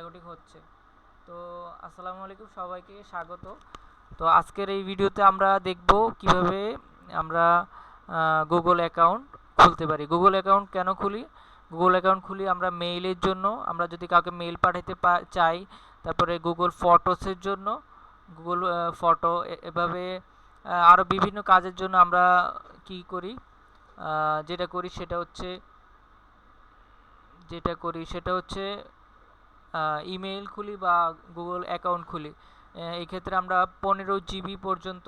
Automatic হচ্ছে। তো আসসালামু আলাইকুম, সবাইকে স্বাগত। তো আজকের এই ভিডিওতে আমরা দেখব কিভাবে আমরা গুগল অ্যাকাউন্ট খুলতে পারি। গুগল অ্যাকাউন্ট কেন খুলি? গুগল অ্যাকাউন্ট খুলি আমরা মেইলের জন্য, আমরা যদি কাউকে মেইল পাঠাতে চাই, তারপরে গুগল ফটোসের জন্য, গুগল ফটো, এভাবে আরও বিভিন্ন কাজের জন্য আমরা কি করি, যেটা করি সেটা হচ্ছে ইমেইল খুলি বা গুগল অ্যাকাউন্ট খুলি। এই ক্ষেত্রে আমরা 15 GB পর্যন্ত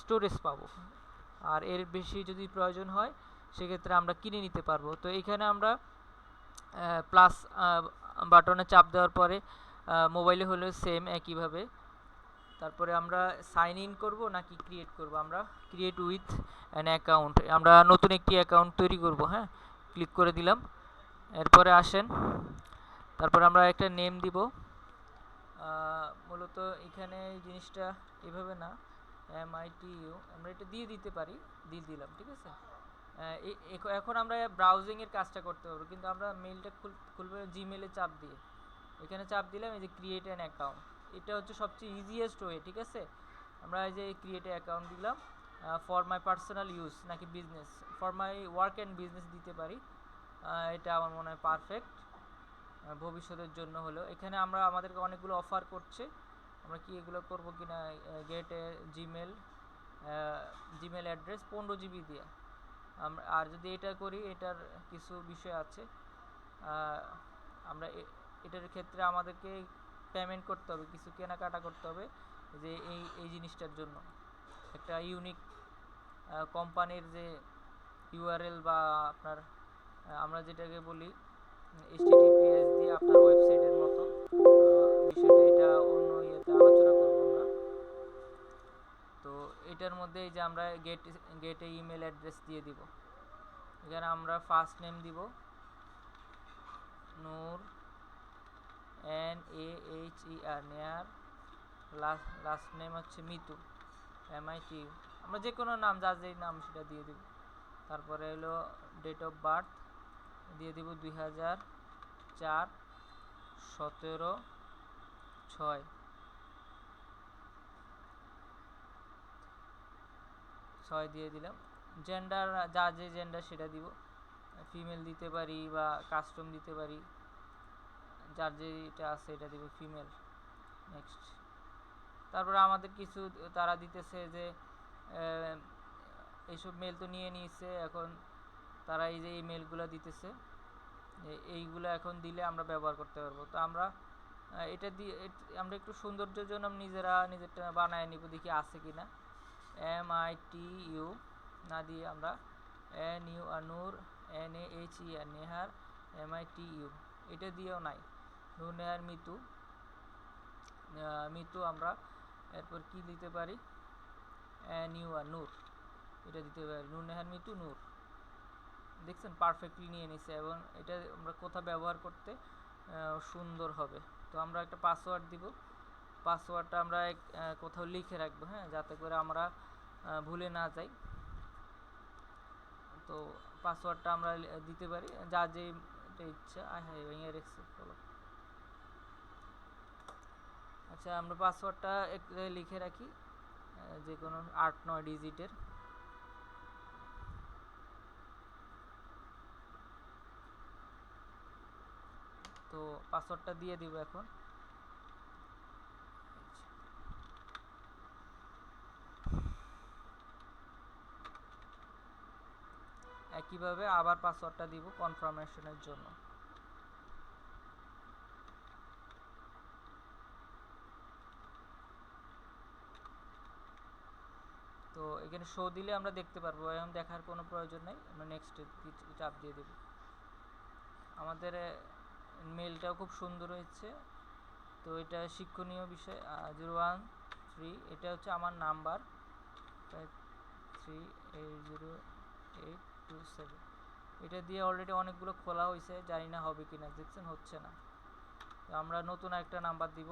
স্টোরেজ পাবো, আর এর বেশি যদি প্রয়োজন হয় সেক্ষেত্রে আমরা কিনে নিতে পারবো। তো এখানে আমরা প্লাস বাটনে চাপ দেওয়ার পরে মোবাইলে হলেও সেম একইভাবে, তারপরে আমরা সাইন ইন করব নাকি ক্রিয়েট করব, আমরা ক্রিয়েট উইথ অ্যান অ্যাকাউন্ট, আমরা নতুন একটি অ্যাকাউন্ট তৈরি করব। হ্যাঁ, ক্লিক করে দিলাম। এরপরে আসেন, তারপর আমরা একটা নেম দিব। মূলত এখানে এই জিনিসটা এভাবে না, MITU আমরা এটা দিয়ে দিতে পারি, দিয়ে দিলাম, ঠিক আছে। এখন আমরা ব্রাউজিংয়ের কাজটা করতে পারবো, কিন্তু আমরা মেইলটা খুলবে জিমেলে চাপ দিয়ে। এখানে চাপ দিলাম, এই যে ক্রিয়েট অ্যান অ্যাকাউন্ট, এটা হচ্ছে সবচেয়ে ইজিয়েস্ট ওয়ে, ঠিক আছে। আমরা এই যে ক্রিয়েট অ্যাকাউন্ট দিলাম, ফর মাই পার্সোনাল ইউজ নাকি business, for my work and business দিতে পারি। এটা আমার মনে হয় পারফেক্ট ভবিষ্যতের জন্য হলো। এখানে আমরা আমাদেরকে অনেকগুলো অফার করছে, আমরা কি এগুলো করবো কিনা। গেট এ জিমেল অ্যাড্রেস 15 GB দিয়ে, আর যদি এটা করি, এটার কিছু বিষয় আছে। আমরা এটার ক্ষেত্রে আমাদেরকে পেমেন্ট করতে হবে, কিছু কেনাকাটা করতে হবে, যে এই জিনিসটার জন্য একটা ইউনিক কোম্পানির যে ইউআরএল বা আপনার আমরা যেটাকে বলি HTTPS দিয়ে আপনার ওয়েবসাইটের মতো বিষয়টা, এটা অন্য ইয়েতে আলোচনা করব আমরা। তো এটার মধ্যে এই যে আমরা গেট এ ইমেল অ্যাড্রেস দিয়ে দিব। এখানে আমরা ফার্স্ট নেম দিব নূর, NAHER, নেহার। লাস্ট নেম হচ্ছে মিতু, MITU। আমরা যে কোনো নাম, যার যেই নাম সেটা দিয়ে দিব। তারপরে হলো ডেট অফ বার্থ দিয়ে দিব 2004 17/6 দিয়ে দিলাম। জেন্ডার, যার যে জেন্ডার সেটা দিব, ফিমেল দিতে পারি বা কাস্টম দিতে পারি, যার যেটা আছে এটা দিব ফিমেল। নেক্সট। তারপরে আমাদের কিছু তারা দিতেছে যে এইসব মেল তো নিয়ে নিয়েছে, এখন তারা এই যে এই মেলগুলো দিতেছে, এইগুলো এখন দিলে আমরা ব্যবহার করতে পারবো। তো আমরা এটা দিয়ে আমরা একটু সৌন্দর্যের জন্য নিজেরটা বানায় নিব, দেখি আছে কিনা। MITU না দিয়ে আমরা নূর, NAHER, নেহার, MITU, এটা দিয়েও নাই। নূর, নেহার, মিতু আমরা এরপর কি দিতে পারি, নূর, এটা দিতে পারি। নূর, নেহার, মিতু, নূর। দেখছেন, পারফেক্টলি নিয়ে নিছে, এবং এটা আমরা কোথাও ব্যবহার করতে সুন্দর হবে। তো আমরা একটা পাসওয়ার্ড দিব, পাসওয়ার্ডটা আমরা কোথাও লিখে রাখবো, হ্যাঁ, যাতে করে আমরা ভুলে না যাই। তো পাসওয়ার্ডটা আমরা দিতে পারি যা যে ইচ্ছা। ভেঙে রেখেছি, চলো। আচ্ছা, আমরা পাসওয়ার্ডটা লিখে রাখি, যে কোনো 8-9 ডিজিটের। তো পাসওয়ার্ডটা দিয়ে দিব এখন। একইভাবে আবার পাসওয়ার্ডটা দিব কনফার্মেশনের জন্য। তো এখানে শো দিলে আমরা দেখতে পারবো, এখন দেখার কোনো প্রয়োজন নেই, আমরা নেক্সট চাপ দিয়ে দেব। আমাদের মেলটাও খুব সুন্দর হয়েছে। তো এটা শিক্ষণীয় বিষয়। 013, এটা হচ্ছে আমার নাম্বার 53808227। এটা দিয়ে অলরেডি অনেকগুলো খোলা হয়েছে, জানি না হবে কিনা, দেখছেন হচ্ছে না। তো আমরা নতুন একটা নাম্বার দিব,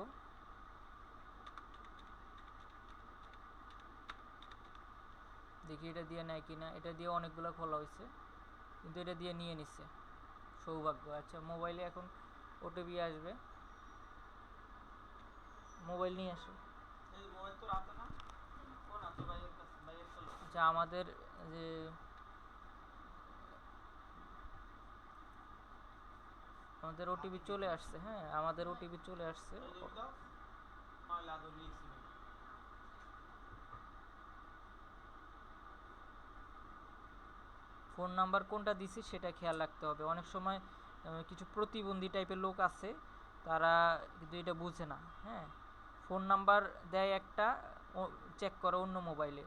দেখি এটা দিয়ে নেয় কিনা। এটা দিয়ে অনেকগুলো খোলা হয়েছে, কিন্তু এটা দিয়ে নিয়ে নিচ্ছে, সৌভাগ্য। আচ্ছা, মোবাইলে এখন OTP আসবে, মোবাইল নিয়ে আসো। আচ্ছা, আমাদের যে আমাদের ওটিপি চলে আসছে। হ্যাঁ, আমাদের ওটিপি চলে আসছে। ফোন নাম্বার কোনটা দিছি সেটা খেয়াল রাখতে হবে। অনেক সময় কিছু প্রতিবন্ধী টাইপের লোক আছে, তারা কিন্তু এটা বুঝে না। হ্যাঁ, ফোন নাম্বার দেয় একটা, চেক করে অন্য মোবাইলে,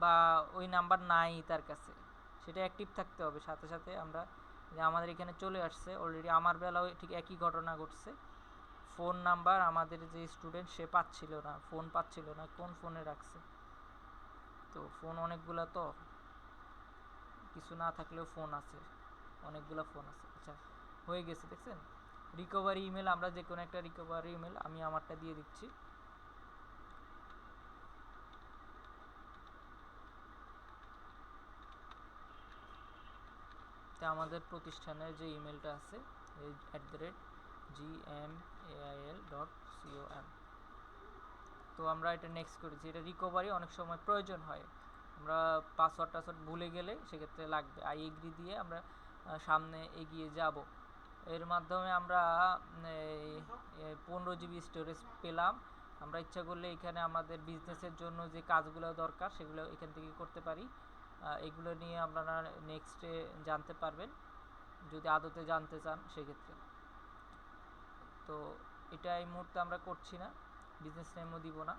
বা ওই নাম্বার নাই তার কাছে, সেটা অ্যাক্টিভ থাকতে হবে। সাথে সাথে আমরা যে আমাদের এখানে চলে আসছে অলরেডি, আমার বেলাও ঠিক একই ঘটনা ঘটছে। ফোন নাম্বার আমাদের যে স্টুডেন্ট সে পাচ্ছিল না, ফোন পাচ্ছিল না, কোন ফোনে রাখছে। তো ফোন অনেকগুলা, তো কিছু না থাকলেও ফোন আছে, অনেকগুলো ফোন আছে। আচ্ছা, হয়ে গেছে, দেখছেন? রিকভারি ইমেল, আমরা যে কোনো একটা রিকভারি ইমেল, আমি আমারটা দিয়ে দিচ্ছি। তা আমাদের প্রতিষ্ঠানের যে ইমেলটা আছে, @gmail.com। তো আমরা এটা নেক্সট করেছি। এটা রিকভারি অনেক সময় প্রয়োজন হয়, আমরা পাসওয়ার্ড ভুলে গেলে সেক্ষেত্রে লাগবে। আই এগ্রি দিয়ে আমরা সামনে এগিয়ে যাব। এর মাধ্যমে আমরা 15 GB স্টোরেজ পেলাম। আমরা ইচ্ছা করলে এখানে আমাদের বিজনেসের জন্য যে কাজগুলো দরকার সেগুলো এখান থেকে করতে পারি। এগুলো নিয়ে আপনারা নেক্সটে জানতে পারবেন যদি আদতে জানতে চান সেক্ষেত্রে। তো এটা এই মুহূর্তে আমরা করছি না, বিজনেস নেমও দিব না।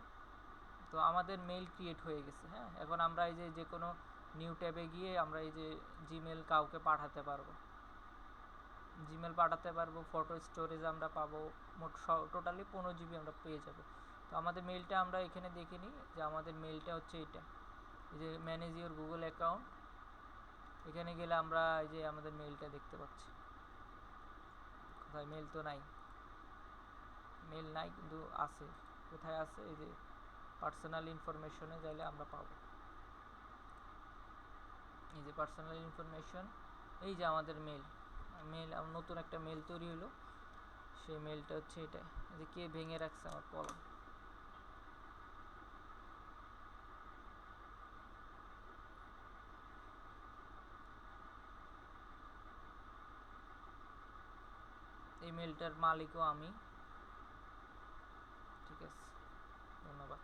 তো আমাদের মেইল ক্রিয়েট হয়ে গেছে। হ্যাঁ, এখন আমরা এই যে কোনো নিউ ট্যাবে গিয়ে আমরা এই যে জিমেল কাউকে পাঠাতে পারবো, ফটো স্টোরেজ আমরা পাবো। মোট টোটালি 15 GB আমরা পেয়ে যাব। তো আমাদের মেইলটা আমরা এখানে দেখে নিই যে আমাদের মেইলটা হচ্ছে এটা, এই যে ম্যানেজ ইওর গুগল অ্যাকাউন্ট। এখানে গেলে আমরা এই যে আমাদের মেইলটা দেখতে পাচ্ছি। কোথায়? মেইল তো নাই, মেইল নাই, কিন্তু আছে। কোথায় আছে? এই যে পার্সোনাল ইনফরমেশনে যাইলে আমরা পাবো। এই যে পার্সোনাল ইনফরমেশন, এই যে আমাদের মেইল। নতুন একটা মেইল তৈরি হলো, সেই মেইলটা হচ্ছে এটা। এই যে কে ভেঙে রাখছে আমার কলম। এই মেইলটার মালিকও আমি। ঠিক আছে, ধন্যবাদ।